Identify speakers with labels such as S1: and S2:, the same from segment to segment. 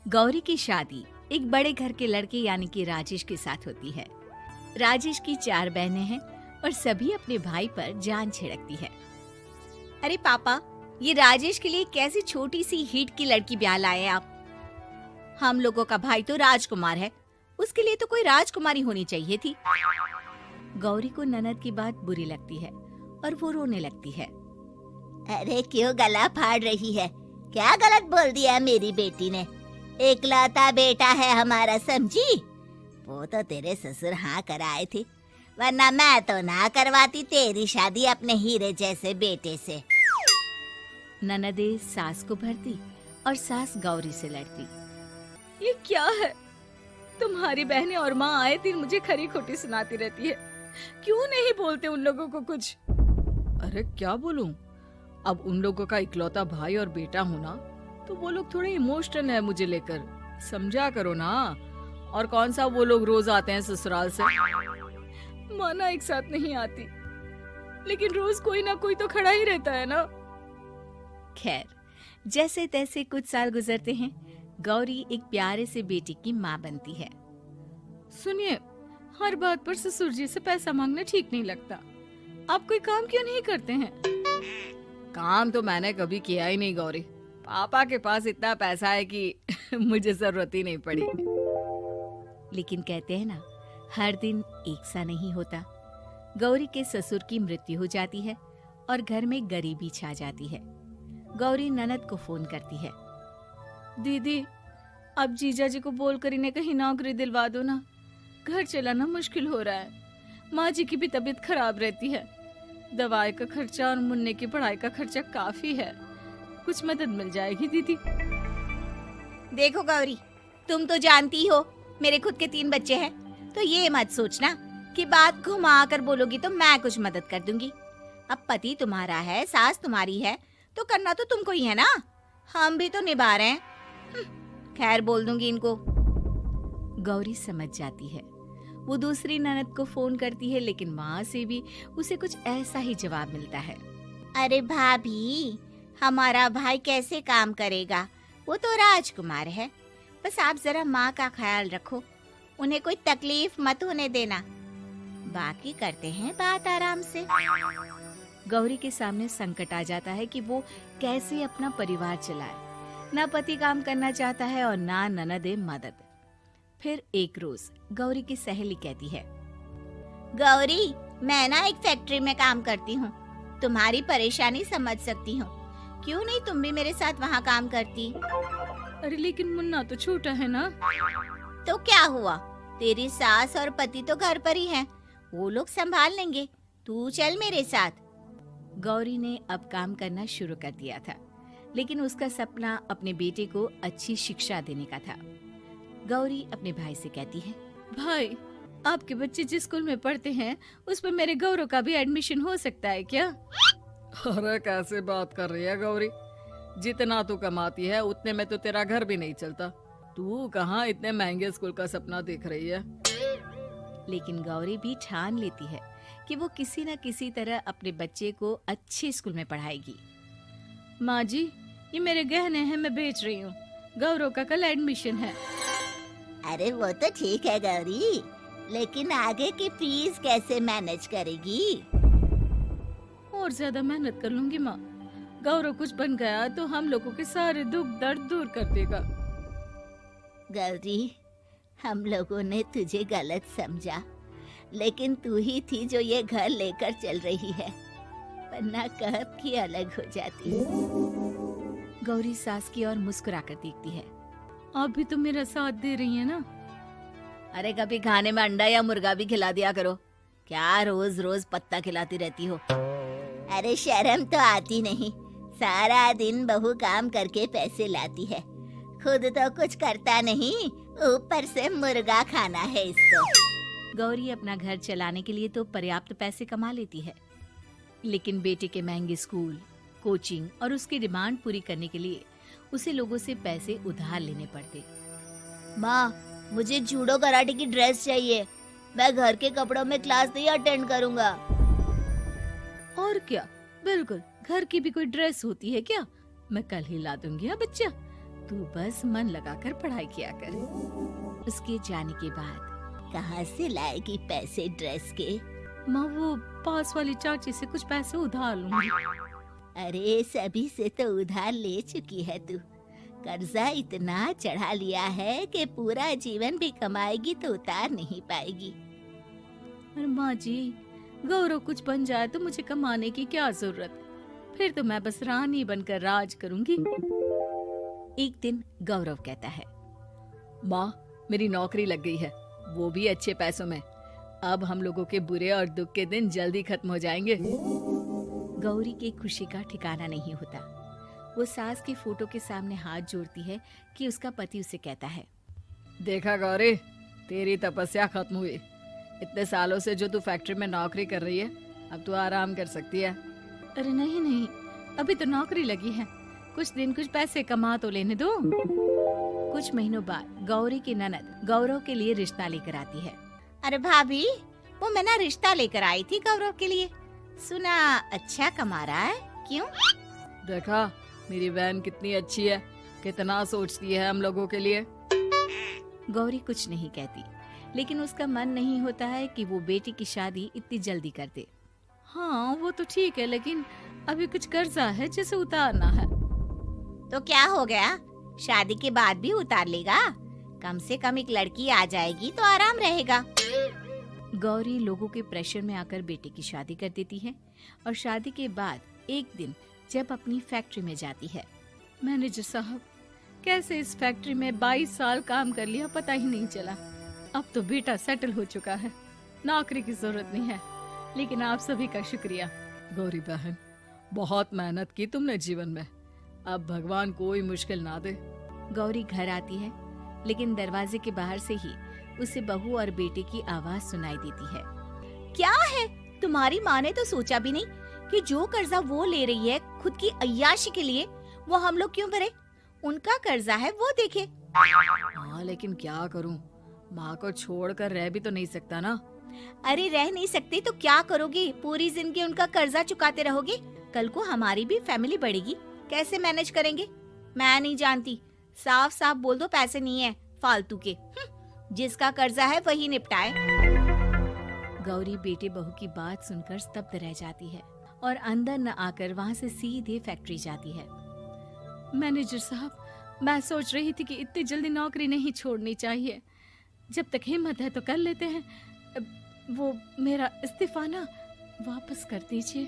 S1: गौरी की शादी एक बड़े घर के लड़के यानी कि राजेश के साथ होती है। राजेश की 4 बहनें हैं और सभी अपने भाई पर जान छिड़कती है। अरे पापा, ये राजेश के लिए कैसी छोटी सी हिट की लड़की ब्याह लाए आप? हम लोगों का भाई तो राजकुमार है, उसके लिए तो कोई राजकुमारी होनी चाहिए थी। गौरी को ननद की बात बुरी लगती है और वो रोने लगती है।
S2: अरे क्यों गला फाड़ रही है? क्या गलत बोल दिया मेरी बेटी ने? एकलौता बेटा है हमारा, समझी? वो तो तेरे ससुर हाँ कराए थे, वरना मैं तो ना करवाती तेरी शादी अपने हीरे जैसे बेटे से।
S1: ननदे सास को भरती और सास गौरी से लड़ती। ये क्या है? तुम्हारी बहनें और माँ आए दिन मुझे खरी खोटी सुनाती रहती है। क्यों नहीं बोलते उन लोगों को कुछ?
S3: अरे क्या बोलूं? अब उन लोगों का इकलौता भाई और बेटा होना, तो वो लोग थोड़े इमोशनल है मुझे लेकर, समझा करो ना। और कौन सा वो लोग रोज आते हैं ससुराल से?
S1: माना एक साथ नहीं आती, लेकिन रोज कोई ना कोई तो खड़ा ही रहता है ना। खैर, जैसे तैसे कुछ साल गुजरते हैं। गौरी एक प्यारे से बेटी की माँ बनती है।
S3: सुनिए, हर बात पर ससुर जी से पैसा मांगना ठीक नहीं लगता। आप कोई काम क्यों नहीं करते हैं? काम तो मैंने कभी किया ही नहीं गौरी। पापा के पास इतना पैसा है कि मुझे जरूरत ही नहीं पड़ी।
S1: लेकिन कहते हैं ना, हर दिन एक सा नहीं होता। गौरी के ससुर की मृत्यु हो जाती है और घर में गरीबी छा जाती है। गौरी ननद को फोन करती है।
S3: दीदी, अब जीजा जी को बोलकर इन्हें कहीं नौकरी दिलवा दो ना। घर चलाना मुश्किल हो रहा है। माँ जी की भी तबीयत खराब रहती है। दवाई का खर्चा और मुन्ने की पढ़ाई का खर्चा काफी है। कुछ मदद मिल जाएगी दीदी।
S1: देखो गौरी, तुम तो जानती हो मेरे खुद के 3 बच्चे हैं, तो ये मत सोचना कि बात घुमा कर बोलोगी तो मैं कुछ मदद कर दूंगी। अब पति तुम्हारा है, सास तुम्हारी है, तो करना तो तुमको ही है ना। हम भी तो निभा रहे हैं। खैर, बोल दूंगी इनको। गौरी समझ जाती है। वो दूसरी ननद को फोन करती है, लेकिन माँ से भी उसे कुछ ऐसा ही जवाब मिलता है।
S2: अरे भाभी, हमारा भाई कैसे काम करेगा? वो तो राजकुमार है। बस आप जरा माँ का ख्याल रखो, उन्हें कोई तकलीफ मत होने देना। बाकी करते हैं बात आराम से।
S1: गौरी के सामने संकट आ जाता है कि वो कैसे अपना परिवार चलाए। ना पति काम करना चाहता है और ना ननदे मदद। फिर एक रोज गौरी की सहेली कहती है,
S2: गौरी, मैं ना एक फैक्ट्री में काम करती हूँ, तुम्हारी परेशानी समझ सकती हूँ। क्यों नहीं तुम भी मेरे साथ वहाँ काम करती?
S3: अरे लेकिन मुन्ना तो छोटा है ना।
S2: तो क्या हुआ, तेरी सास और पति तो घर पर ही हैं, वो लोग संभाल लेंगे। तू चल मेरे साथ।
S1: गौरी ने अब काम करना शुरू कर दिया था, लेकिन उसका सपना अपने बेटे को अच्छी शिक्षा देने का था। गौरी अपने भाई से कहती है,
S3: भाई, आपके बच्चे जिस स्कूल में पढ़ते हैं उस पर मेरे गौरव का भी एडमिशन हो सकता है क्या? अरे कैसे बात कर रही है गौरी? जितना तू कमाती है उतने में तो तेरा घर भी नहीं चलता। तू कहाँ इतने महंगे स्कूल का सपना देख रही है?
S1: लेकिन गौरी भी ठान लेती है कि वो किसी न किसी तरह अपने बच्चे को अच्छे स्कूल में पढ़ाएगी।
S3: माँ जी, ये मेरे गहने हैं, मैं बेच रही हूँ। गौरव का कल एडमिशन है।
S2: अरे वो तो ठीक है गौरी, लेकिन आगे की फीस कैसे मैनेज करेगी?
S3: और ज्यादा मेहनत कर लूंगी माँ। गौरव कुछ बन गया तो हम लोगों के सारे दुख दर्द दूर कर देगा।
S2: गौरी, हम लोगों ने तुझे गलत समझा, लेकिन तू ही थी जो ये घर लेकर चल रही है, वरना कब की अलग हो जाती।
S1: गौरी सास की ओर मुस्कुराकर देखती है।
S3: आप भी तो मेरा साथ दे रही है ना।
S1: अरे कभी खाने में अंडा या मुर्गा भी खिला दिया करो। क्या रोज रोज पत्ता खिलाती रहती हो?
S2: अरे शर्म तो आती नहीं, सारा दिन बहू काम करके पैसे लाती है, खुद तो कुछ करता नहीं, ऊपर से मुर्गा खाना है इसको।
S1: गौरी अपना घर चलाने के लिए तो पर्याप्त पैसे कमा लेती है, लेकिन बेटे के महंगे स्कूल, कोचिंग और उसकी डिमांड पूरी करने के लिए उसे लोगों से पैसे उधार लेने पड़ते।
S2: माँ, मुझे जूडो कराटे की ड्रेस चाहिए, मैं घर के कपड़ों में क्लास नहीं अटेंड करूँगा।
S3: और क्या, बिल्कुल, घर की भी कोई ड्रेस होती है क्या? मैं कल ही ला दूंगी। हाँ बच्चा, तू बस मन लगाकर पढ़ाई किया कर।
S1: उसके जाने के बाद
S2: कहाँ से लाएगी पैसे ड्रेस के?
S3: माँ वो पास वाली चाची से कुछ पैसे उधार लूंगी।
S2: अरे सभी से तो उधार ले चुकी है तू। कर्जा इतना चढ़ा लिया है कि पूरा जीवन भी कमाएगी तो उतार नहीं पाएगी।
S3: अरे माँ जी, गौरव कुछ बन जाए तो मुझे कमाने की क्या जरूरत, फिर तो मैं बस रानी बनकर राज करूंगी।
S1: एक दिन गौरव कहता है,
S3: माँ मेरी नौकरी लग गई है, वो भी अच्छे पैसों में। अब हम लोगों के बुरे और दुख के दिन जल्दी खत्म हो जाएंगे।
S1: गौरी की खुशी का ठिकाना नहीं होता। वो सास की फोटो के सामने हाथ जोड़ती है कि उसका पति उसे कहता है,
S3: देखा गौरी, तेरी तपस्या खत्म हुई। इतने सालों से जो तू फैक्ट्री में नौकरी कर रही है, अब तू आराम कर सकती है। अरे नहीं नहीं, अभी तो नौकरी लगी है, कुछ दिन कुछ पैसे कमा तो लेने दो।
S1: कुछ महीनों बाद गौरी की ननद गौरव के लिए रिश्ता लेकर आती है।
S2: अरे भाभी, वो मैं ना रिश्ता लेकर आई थी गौरव के लिए। सुना अच्छा कमा रहा है, क्यों?
S3: देखा मेरी बहन कितनी अच्छी है, कितना सोचती है हम लोगों के लिए।
S1: गौरी कुछ नहीं कहती, लेकिन उसका मन नहीं होता है कि वो बेटी की शादी इतनी जल्दी कर दे।
S3: हाँ वो तो ठीक है, लेकिन अभी कुछ कर्जा है जिसे उतारना है।
S2: तो क्या हो गया, शादी के बाद भी उतार लेगा। कम से कम एक लड़की आ जाएगी तो आराम रहेगा।
S1: गौरी लोगों के प्रेशर में आकर बेटे की शादी कर देती है और शादी के बाद एक दिन जब अपनी फैक्ट्री में जाती है।
S3: मैनेजर साहब, कैसे इस फैक्ट्री में 22 साल काम कर लिया पता ही नहीं चला। अब तो बेटा सेटल हो चुका है, नौकरी की जरूरत नहीं है, लेकिन आप सभी का शुक्रिया। गौरी बहन, बहुत मेहनत की तुमने जीवन में, अब भगवान कोई मुश्किल ना दे।
S1: गौरी घर आती है, लेकिन दरवाजे के बाहर से ही उसे बहू और बेटे की आवाज सुनाई देती है।
S2: क्या है, तुम्हारी माँ ने तो सोचा भी नहीं कि जो कर्जा वो ले रही है खुद की अय्याशी के लिए, वो हम लोग क्यों भरे? उनका कर्जा है वो देखे।
S3: हाँ लेकिन क्या करूँ, माँ को छोड़कर रह भी तो नहीं सकता ना।
S2: अरे रह नहीं सकते तो क्या करोगी? पूरी जिंदगी उनका कर्जा चुकाते रहोगे? कल को हमारी भी फैमिली बढ़ेगी, कैसे मैनेज करेंगे? मैं नहीं जानती, साफ साफ बोल दो पैसे नहीं है फालतू के। जिसका कर्जा है वही निपटाए।
S1: गौरी बेटे बहू की बात सुनकर स्तब्ध रह जाती है और अंदर न आकर वहाँ से सीधे फैक्ट्री जाती है।
S3: मैनेजर साहब, मैं सोच रही थी कि इतनी जल्दी नौकरी नहीं छोड़नी चाहिए, जब तक हिम्मत है तो कर लेते हैं। वो मेरा इस्तीफा ना वापस कर दीजिए।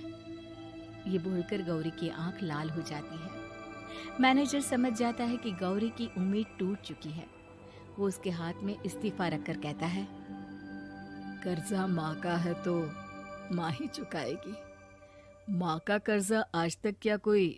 S1: ये बोलकर गौरी की आंख लाल हो जाती है। मैनेजर समझ जाता है कि गौरी की उम्मीद टूट चुकी है। वो उसके हाथ में इस्तीफा रखकर कहता है,
S3: कर्जा माँ का है तो माँ ही चुकाएगी। माँ का कर्जा आज तक क्या कोई